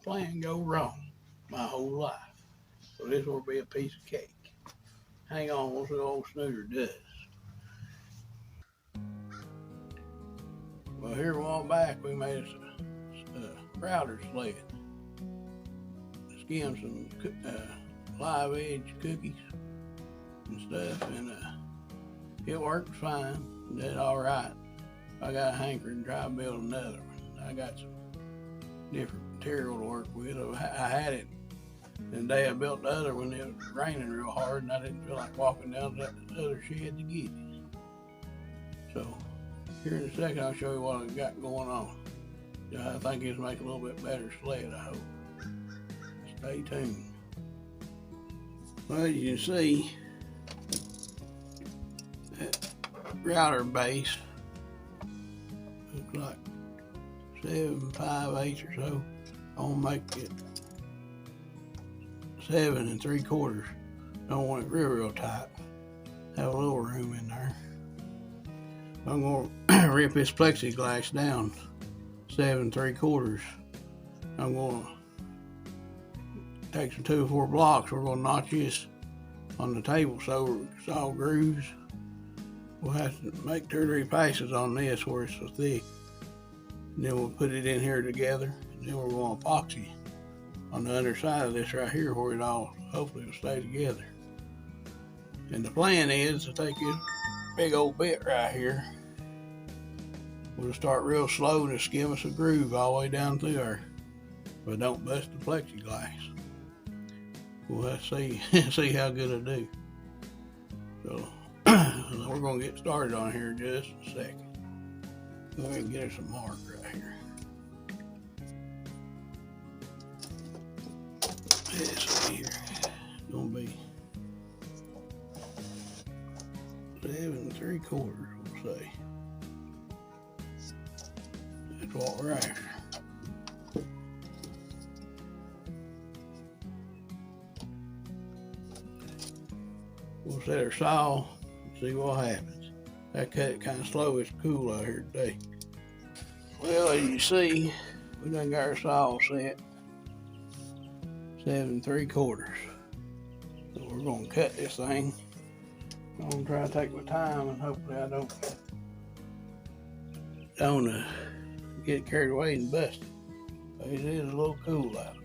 plan go wrong my whole life. So this will be a piece of cake. Hang on, we'll see what old Snooter does. Well, here a while back we made a router sled. Skimmed some live edge cookies and stuff, and it worked fine. Did all right. I got a hankering to try to build another one. I got some different material to work with. I had it the day I built the other one. It was raining real hard, and I didn't feel like walking down to that other shed to get it. So here in a second, I'll show you what I got going on. I think it's make a little bit better sled, I hope. Stay tuned. Well, you can see that router base looks like 7 5/8 or so. I'm gonna make it 7 3/4. Don't want it real tight. Have a little room in there. I'm gonna rip this plexiglass down 7 3/4. I'm gonna take some 2 or 4 blocks. We're gonna notch this on the table so it's all grooves. We'll have to make 2 or 3 passes on this where it's so thick. And then we'll put it in here together. And then we're going to epoxy on the other side of this right here where it all hopefully will stay together. And the plan is to take this big old bit right here. We'll start real slow and just give us a groove all the way down through there. But don't bust the plexiglass. We'll have to see how good it do. So we're going to get started on here in just a second. Go ahead and get us some mark right here. This here is going to be 7 3/4, we'll say. That's what we're after. We'll set our saw and see what happens. I cut it kind of slow. It's cool out here today. Well, as you see, we done got our saw set 7 3/4. So we're gonna cut this thing. I'm gonna try to take my time and hopefully I don't get carried away and bust it. But it is a little cool out.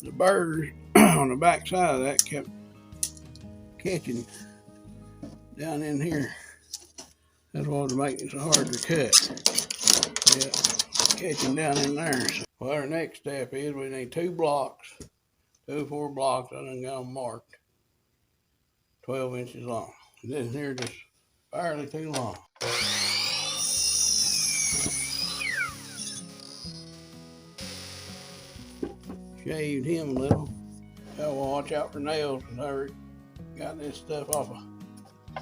The burrs on the back side of that kept catching down in here. That's what was making it so hard to cut. Yeah, catching down in there. So, well, our next step is we need 2 blocks, 2 or 4 blocks. I done got them marked 12 inches long. This here just barely too long. Shaved him a little. I want to watch out for nails because I got this stuff off a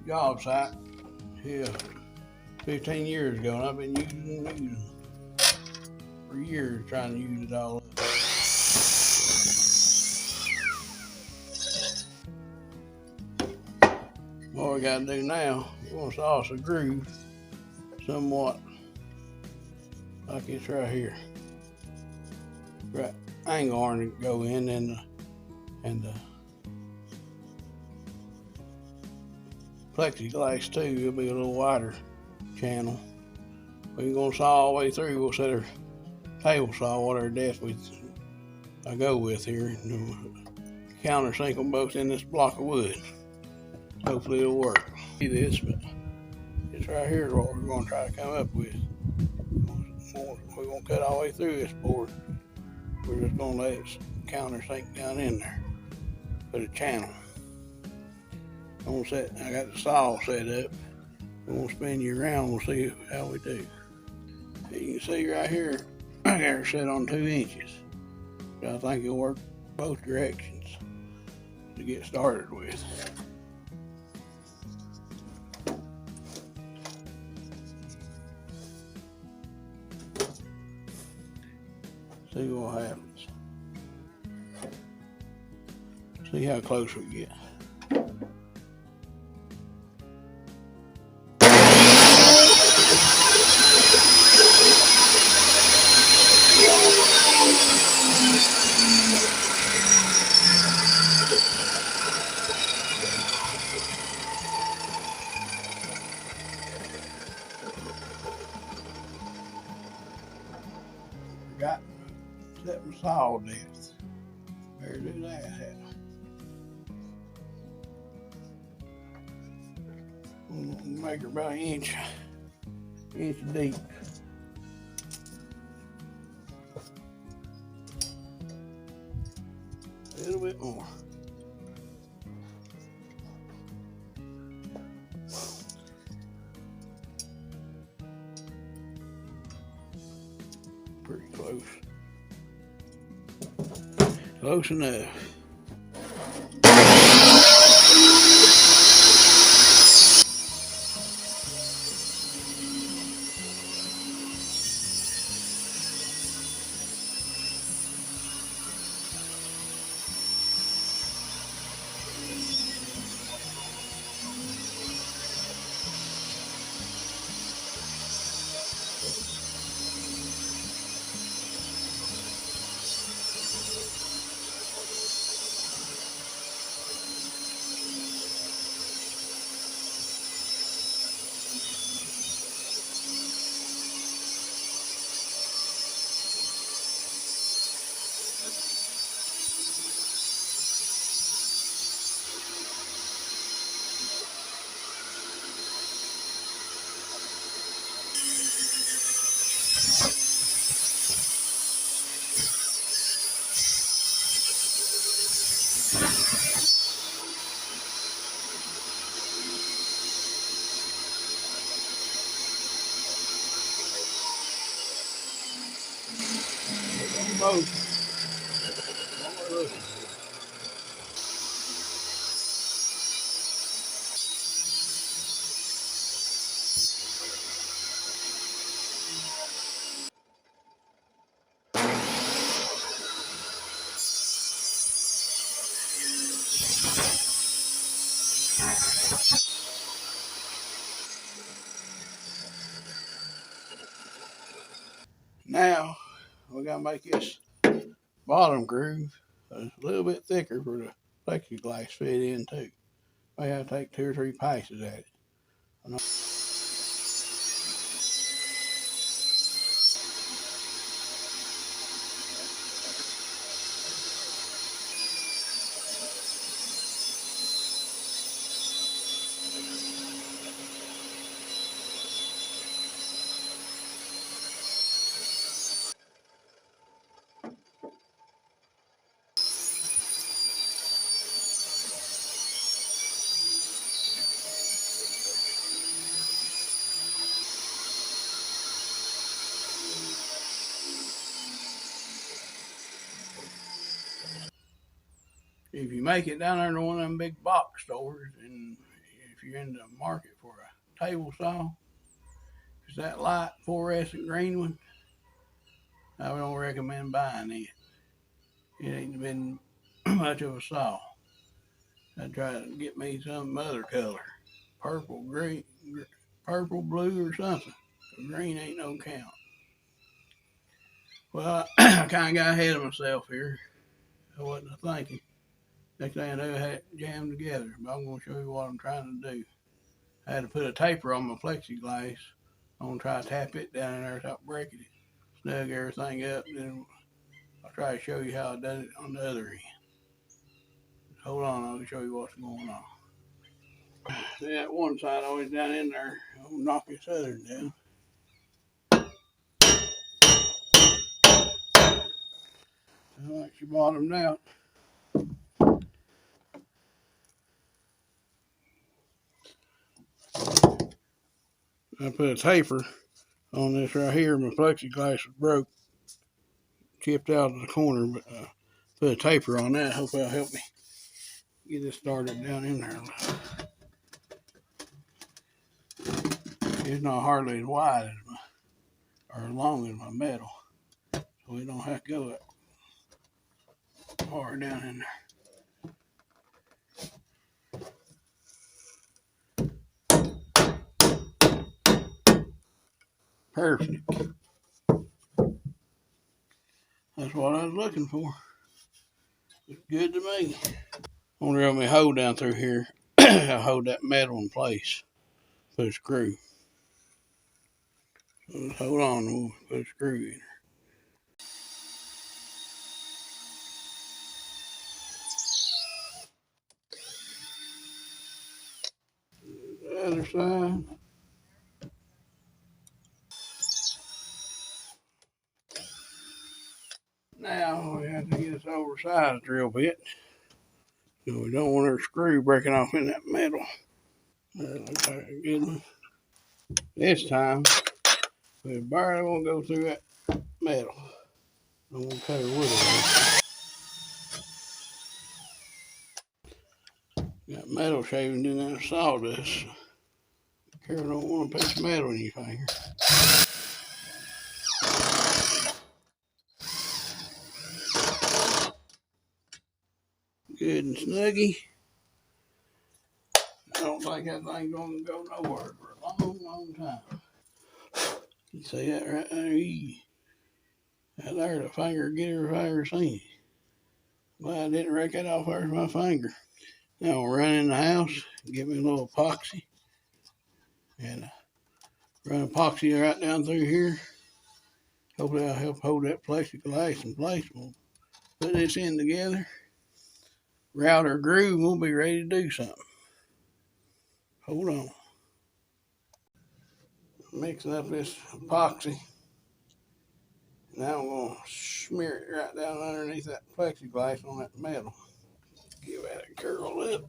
job site here 15 years ago, and I've been using for years, trying to use it all up. What we got to do now, we're going to saw us a groove somewhat like this right here. Right angle iron to go in, and the plexiglass too. It'll be a little wider channel. We're gonna saw all the way through. We'll set our table saw, whatever depth I go with here, and countersink them both in this block of wood. Hopefully it'll work. See this, but this right here is what we're gonna try to come up with. We're gonna cut all the way through this board. We're just gonna let it countersink down in there. Put a channel. I got the saw set up. I'm gonna spin you around. We'll see how we do. You can see right here, I got her set on 2 inches. But I think it'll work both directions. to get started with. See what happens. See how close we get. Forgot to set my saw depth. Better do that. We'll make her about an inch deep. A little bit more. Pretty close. Close enough. Both. Now we gotta make this bottom groove a little bit thicker for the plexiglass fit in too. May have to take 2 or 3 passes at it. If you make it down there to one of them big box stores, and if you're in the market for a table saw, it's that light fluorescent green one, I don't recommend buying it. It ain't been much of a saw. I'd try to get me some other color, purple, green, purple, blue, or something. Green ain't no count. Well, I kind of got ahead of myself here. I wasn't thinking. Next thing I knew, I had it jammed together. But I'm going to show you what I'm trying to do. I had to put a taper on my plexiglass. I'm going to try to tap it down in there without breaking it. Snug everything up, and then I'll try to show you how I done it on the other end. Hold on, I'll show you what's going on. See that one side always down in there. I'll knock this other down. Like she bottomed out. I put a taper on this right here. My plexiglass was broke, chipped out of the corner, but put a taper on that. Hope that'll help me get it started down in there. It's not hardly as wide as or as long as my metal, so we don't have to go that far down in there. Perfect. That's what I was looking for. It's good to me. I'm gonna run my hole down through here. I'll hold that metal in place. Put a screw. So just hold on, we'll put a screw in. The other side. Now we have to get this oversized drill bit. So we don't want our screw breaking off in that metal. That looks like a good one. This time, we barely won't go through that metal. Don't want to cut our wood away. Got metal shavings in that sawdust. Carol don't want to put metal in your finger. Good and snuggy. I don't think that thing's gonna go nowhere for a long, long time. You see that right there? That there's a finger getter if I ever seen it. Well, I didn't rake that off with my finger. Now I'll run in the house, get me a little epoxy, and run epoxy right down through here. Hopefully I'll help hold that plexiglass in place. We'll put this in together, route our groove, and we'll be ready to do something. Hold on. Mix up this epoxy. Now I'm going to smear it right down underneath that plexiglass on that metal. Give that a curl up.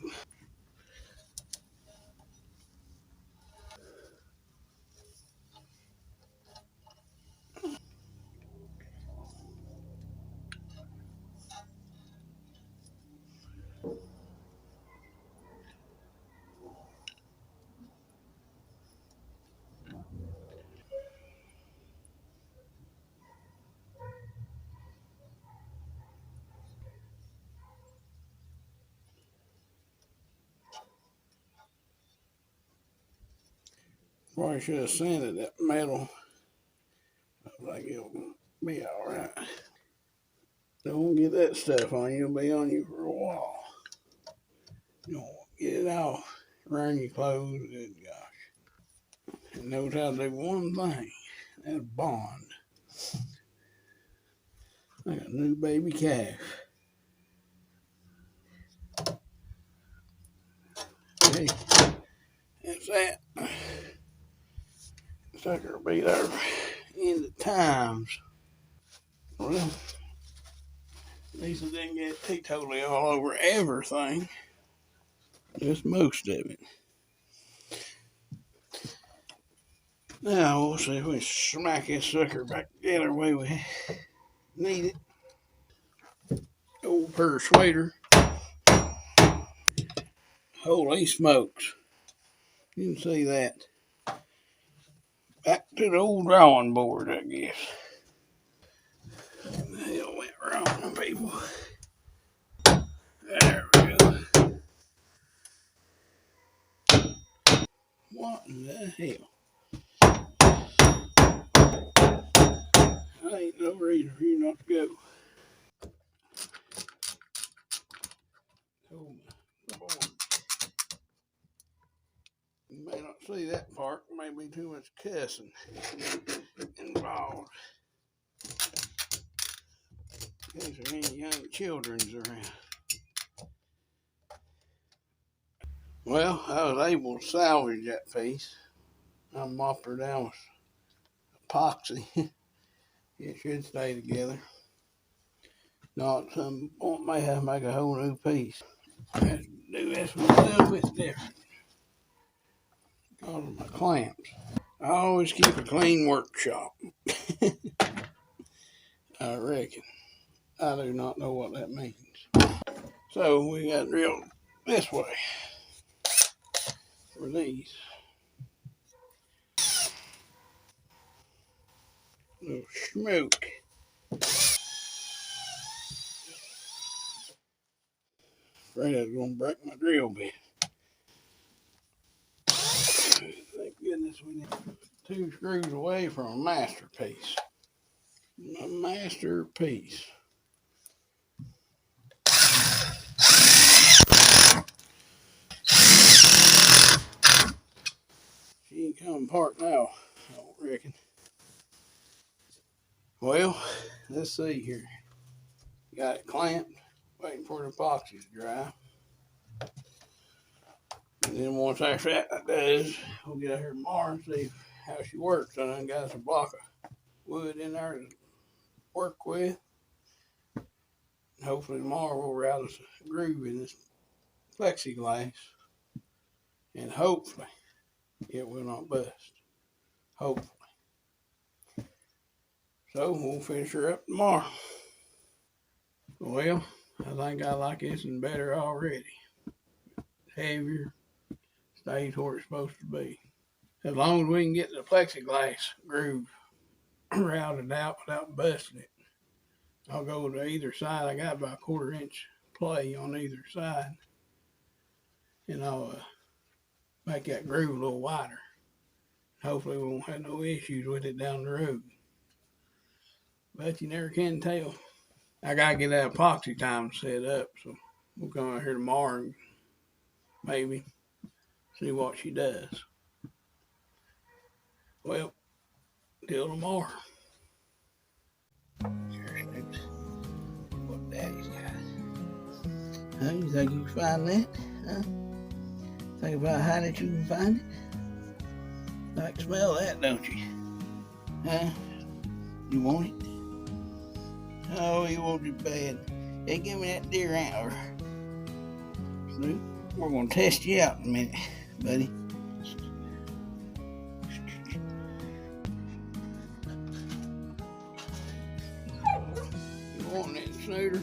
Probably should have sanded that metal. Like it'll be alright. Don't get that stuff on you, it'll be on you for a while. You don't get it off, around your clothes, good gosh. It knows how to do one thing, that's bond. Like a new baby calf. Okay, that's that. Sucker will be there in the times. Well, at least I didn't get totally all over everything. Just most of it. Now we'll see if we can smack this sucker back together the way we need it. Old persuader. Holy smokes. You can see that. Back to the old drawing board, I guess. What the hell went wrong, people? There we go. What in the hell? I ain't no reason for you not to go. Oh, boy. You may not see that part. There may be too much cussing involved. In case there's any young children's around. Well, I was able to salvage that piece. I mopped her down with epoxy. It should stay together. Not some point may have to make a whole new piece. I have to do this myself, it's different. Because of my clamps. I always keep a clean workshop. I reckon. I do not know what that means. So we got drilled this way for these. Little smoke. Afraid I was gonna break my drill bit. Thank goodness we need 2 screws away from a masterpiece. A masterpiece. She ain't coming apart now, I don't reckon. Well, let's see here. Got it clamped, waiting for the epoxy to dry. And then once after that does, we'll get out here tomorrow and see how she works. I done got us a block of wood in there to work with. Hopefully tomorrow we'll route us a groove in this plexiglass. And hopefully it will not bust. Hopefully. So we'll finish her up tomorrow. Well, I think I like this one better already. Heavier, stays where it's supposed to be. As long as we can get the plexiglass groove routed out without busting it. I'll go to either side. I got about a 1/4 inch play on either side. And I'll make that groove a little wider. Hopefully we won't have no issues with it down the road. But you never can tell. I gotta get that epoxy time set up, so we'll come out here tomorrow and maybe see what she does. Well, till tomorrow. Here's what Daddy's got. Huh? You think you can find that? Huh? Think about how that you can find it? I can smell that, don't you? Huh? You want it? Oh, you want it bad. Hey, give me that deer antler. Snoop, we're going to test you out in a minute, buddy. You want that, Snooter?